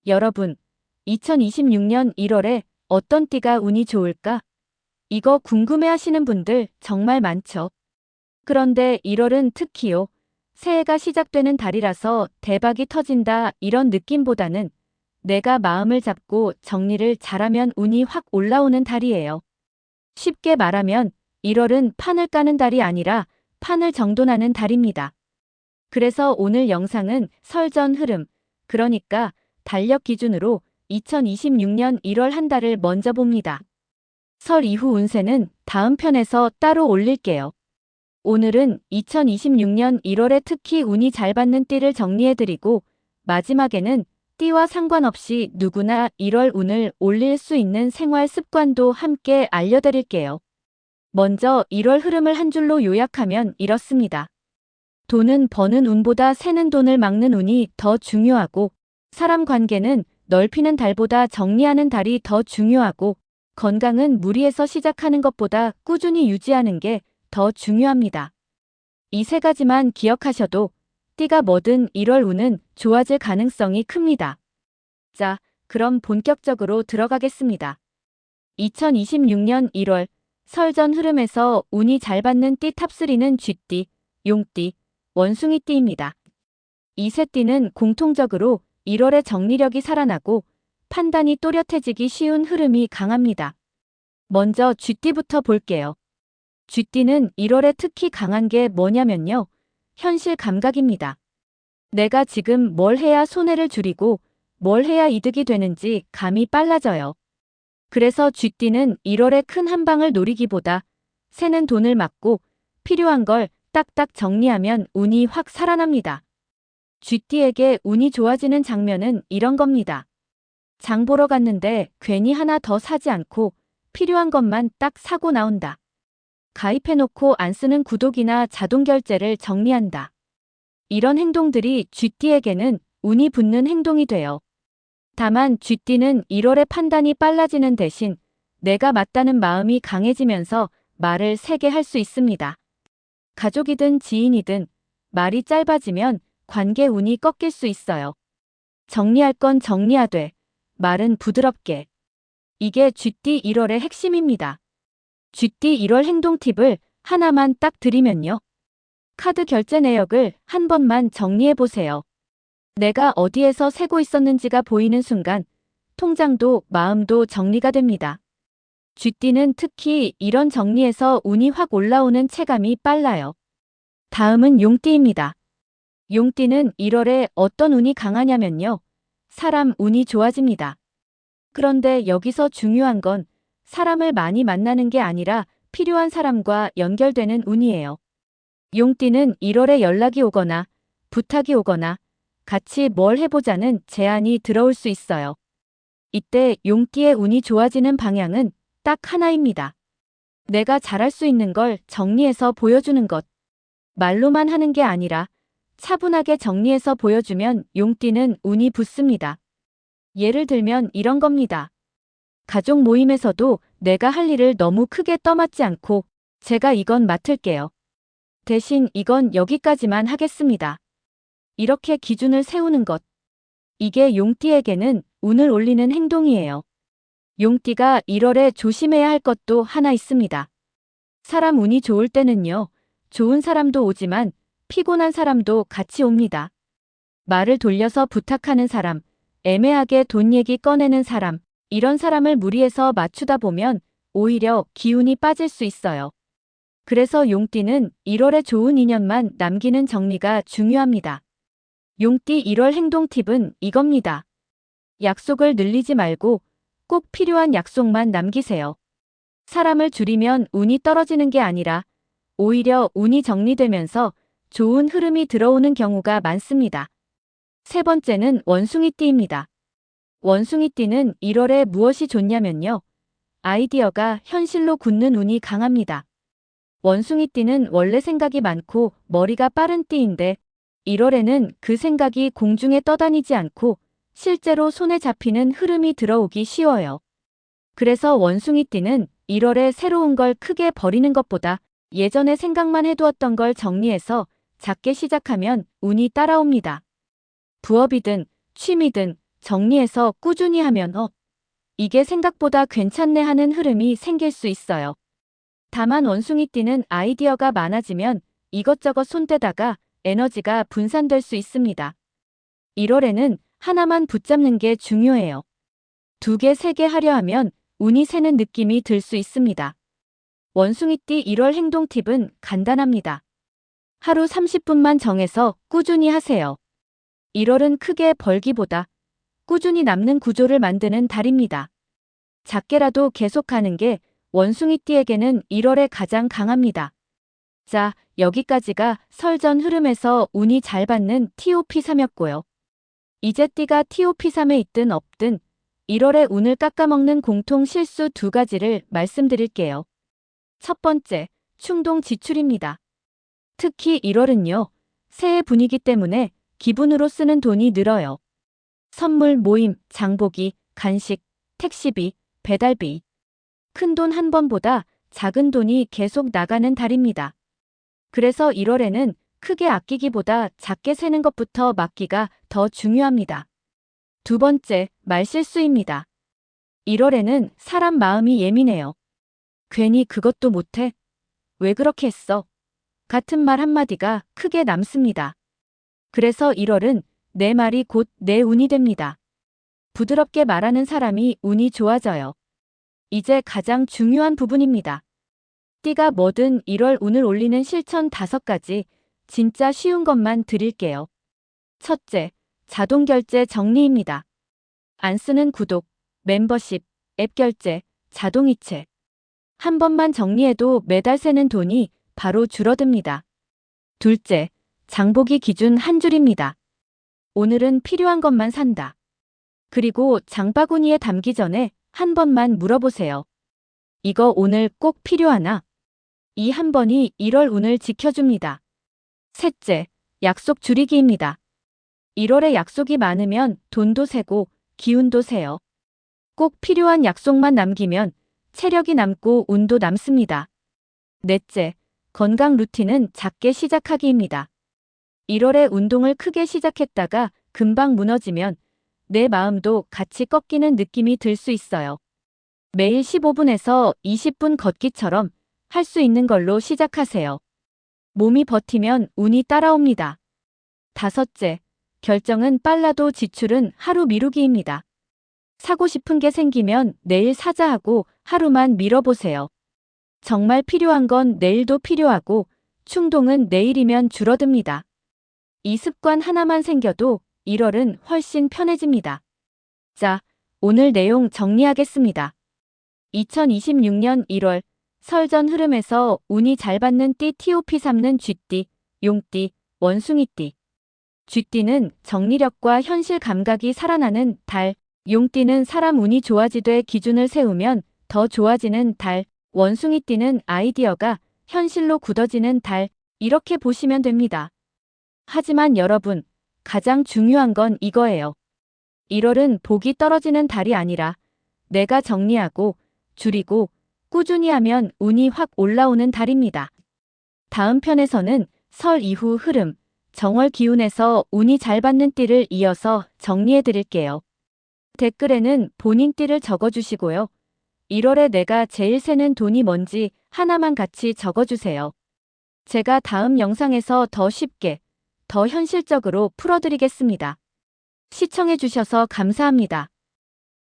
여러분, 2026년 1월에 어떤 띠가 운이 좋을까? 이거 궁금해 하시는 분들 정말 많죠. 그런데 1월은 특히요. 새해가 시작되는 달이라서 대박이 터진다 이런 느낌보다는 내가 마음을 잡고 정리를 잘하면 운이 확 올라오는 달이에요. 쉽게 말하면 1월은 판을 까는 달이 아니라 판을 정돈하는 달입니다. 그래서 오늘 영상은 설전 흐름, 그러니까 달력 기준으로 2026년 1월 한 달을 먼저 봅니다. 설 이후 운세는 다음 편에서 따로 올릴게요. 오늘은 2026년 1월에 특히 운이 잘 받는 띠를 정리해드리고 마지막에는 띠와 상관없이 누구나 1월 운을 올릴 수 있는 생활 습관도 함께 알려드릴게요. 먼저 1월 흐름을 한 줄로 요약하면 이렇습니다. 돈은 버는 운보다 새는 돈을 막는 운이 더 중요하고 사람 관계는 넓히는 달보다 정리하는 달이 더 중요하고 건강은 무리해서 시작하는 것보다 꾸준히 유지하는 게 더 중요합니다. 이 세 가지만 기억하셔도 띠가 뭐든 1월 운은 좋아질 가능성이 큽니다. 자, 그럼 본격적으로 들어가겠습니다. 2026년 1월 설전 흐름에서 운이 잘 받는 띠 탑3는 쥐띠, 용띠, 원숭이띠입니다. 이 세 띠는 공통적으로 1월에 정리력이 살아나고 판단이 또렷해지기 쉬운 흐름이 강합니다. 먼저 쥐띠부터 볼게요. 쥐띠는 1월에 특히 강한 게 뭐냐면요. 현실 감각입니다. 내가 지금 뭘 해야 손해를 줄이고 뭘 해야 이득이 되는지 감이 빨라져요. 그래서 쥐띠는 1월에 큰 한 방을 노리기보다 새는 돈을 막고 필요한 걸 딱딱 정리하면 운이 확 살아납니다. 쥐띠에게 운이 좋아지는 장면은 이런 겁니다. 장 보러 갔는데 괜히 하나 더 사지 않고 필요한 것만 딱 사고 나온다. 가입해놓고 안 쓰는 구독이나 자동 결제를 정리한다. 이런 행동들이 쥐띠에게는 운이 붙는 행동이 돼요. 다만 쥐띠는 1월에 판단이 빨라지는 대신 내가 맞다는 마음이 강해지면서 말을 세게 할 수 있습니다. 가족이든 지인이든 말이 짧아지면 관계 운이 꺾일 수 있어요. 정리할 건 정리하되 말은 부드럽게. 이게 쥐띠 1월의 핵심입니다. 쥐띠 1월 행동 팁을 하나만 딱 드리면요. 카드 결제 내역을 한 번만 정리해 보세요. 내가 어디에서 세고 있었는지가 보이는 순간 통장도 마음도 정리가 됩니다. 쥐띠는 특히 이런 정리에서 운이 확 올라오는 체감이 빨라요. 다음은 용띠입니다. 용띠는 1월에 어떤 운이 강하냐면요. 사람 운이 좋아집니다. 그런데 여기서 중요한 건 사람을 많이 만나는 게 아니라 필요한 사람과 연결되는 운이에요. 용띠는 1월에 연락이 오거나 부탁이 오거나 같이 뭘 해보자는 제안이 들어올 수 있어요. 이때 용띠의 운이 좋아지는 방향은 딱 하나입니다. 내가 잘할 수 있는 걸 정리해서 보여주는 것. 말로만 하는 게 아니라 차분하게 정리해서 보여주면 용띠는 운이 붙습니다. 예를 들면 이런 겁니다. 가족 모임에서도 내가 할 일을 너무 크게 떠맡지 않고 제가 이건 맡을게요. 대신 이건 여기까지만 하겠습니다. 이렇게 기준을 세우는 것. 이게 용띠에게는 운을 올리는 행동이에요. 용띠가 1월에 조심해야 할 것도 하나 있습니다. 사람 운이 좋을 때는요. 좋은 사람도 오지만 피곤한 사람도 같이 옵니다. 말을 돌려서 부탁하는 사람, 애매하게 돈 얘기 꺼내는 사람, 이런 사람을 무리해서 맞추다 보면 오히려 기운이 빠질 수 있어요. 그래서 용띠는 1월에 좋은 인연만 남기는 정리가 중요합니다. 용띠 1월 행동 팁은 이겁니다. 약속을 늘리지 말고 꼭 필요한 약속만 남기세요. 사람을 줄이면 운이 떨어지는 게 아니라 오히려 운이 정리되면서 좋은 흐름이 들어오는 경우가 많습니다. 세 번째는 원숭이띠입니다. 원숭이띠는 1월에 무엇이 좋냐면요. 아이디어가 현실로 굳는 운이 강합니다. 원숭이띠는 원래 생각이 많고 머리가 빠른 띠인데 1월에는 그 생각이 공중에 떠다니지 않고 실제로 손에 잡히는 흐름이 들어오기 쉬워요. 그래서 원숭이띠는 1월에 새로운 걸 크게 버리는 것보다 예전에 생각만 해두었던 걸 정리해서 작게 시작하면 운이 따라옵니다. 부업이든 취미든 정리해서 꾸준히 하면 이게 생각보다 괜찮네 하는 흐름이 생길 수 있어요. 다만 원숭이띠는 아이디어가 많아지면 이것저것 손대다가 에너지가 분산될 수 있습니다. 1월에는 하나만 붙잡는 게 중요해요. 2개, 3개 하려 하면 운이 새는 느낌이 들 수 있습니다. 원숭이띠 1월 행동 팁은 간단합니다. 하루 30분만 정해서 꾸준히 하세요. 1월은 크게 벌기보다 꾸준히 남는 구조를 만드는 달입니다. 작게라도 계속하는 게 원숭이띠에게는 1월에 가장 강합니다. 자, 여기까지가 설 전 흐름에서 운이 잘 받는 TOP3였고요. 이제 띠가 TOP3에 있든 없든 1월에 운을 깎아먹는 공통 실수 2가지를 말씀드릴게요. 첫 번째, 충동 지출입니다. 특히 1월은요, 새해 분위기 때문에 기분으로 쓰는 돈이 늘어요. 선물, 모임, 장보기, 간식, 택시비, 배달비. 큰 돈 한 번보다 작은 돈이 계속 나가는 달입니다. 그래서 1월에는 크게 아끼기보다 작게 세는 것부터 막기가 더 중요합니다. 두 번째, 말실수입니다. 1월에는 사람 마음이 예민해요. 괜히 그것도 못해? 왜 그렇게 했어? 같은 말 한마디가 크게 남습니다. 그래서 1월은 내 말이 곧 내 운이 됩니다. 부드럽게 말하는 사람이 운이 좋아져요. 이제 가장 중요한 부분입니다. 띠가 뭐든 1월 운을 올리는 실천 5가지, 진짜 쉬운 것만 드릴게요. 첫째, 자동 결제 정리입니다. 안 쓰는 구독, 멤버십, 앱 결제, 자동 이체. 한 번만 정리해도 매달 새는 돈이 바로 줄어듭니다. 둘째, 장보기 기준 한 줄입니다. 오늘은 필요한 것만 산다. 그리고 장바구니에 담기 전에 한 번만 물어보세요. 이거 오늘 꼭 필요하나? 이 한 번이 1월 운을 지켜줍니다. 셋째, 약속 줄이기입니다. 1월에 약속이 많으면 돈도 새고 기운도 새요. 꼭 필요한 약속만 남기면 체력이 남고 운도 남습니다. 넷째, 건강 루틴은 작게 시작하기입니다. 1월에 운동을 크게 시작했다가 금방 무너지면 내 마음도 같이 꺾이는 느낌이 들 수 있어요. 매일 15분에서 20분 걷기처럼 할 수 있는 걸로 시작하세요. 몸이 버티면 운이 따라옵니다. 다섯째, 결정은 빨라도 지출은 하루 미루기입니다. 사고 싶은 게 생기면 내일 사자 하고 하루만 미뤄보세요. 정말 필요한 건 내일도 필요하고 충동은 내일이면 줄어듭니다. 이 습관 하나만 생겨도 1월은 훨씬 편해집니다. 자, 오늘 내용 정리하겠습니다. 2026년 1월 설 전 흐름에서 운이 잘 받는 띠 TOP 삼는 쥐띠, 용띠, 원숭이띠. 쥐띠는 정리력과 현실 감각이 살아나는 달, 용띠는 사람 운이 좋아지되 기준을 세우면 더 좋아지는 달, 원숭이띠는 아이디어가 현실로 굳어지는 달, 이렇게 보시면 됩니다. 하지만 여러분, 가장 중요한 건 이거예요. 1월은 복이 떨어지는 달이 아니라 내가 정리하고 줄이고 꾸준히 하면 운이 확 올라오는 달입니다. 다음 편에서는 설 이후 흐름, 정월 기운에서 운이 잘 받는 띠를 이어서 정리해 드릴게요. 댓글에는 본인 띠를 적어주시고요. 1월에 내가 제일 새는 돈이 뭔지 하나만 같이 적어주세요. 제가 다음 영상에서 더 쉽게, 더 현실적으로 풀어드리겠습니다. 시청해주셔서 감사합니다.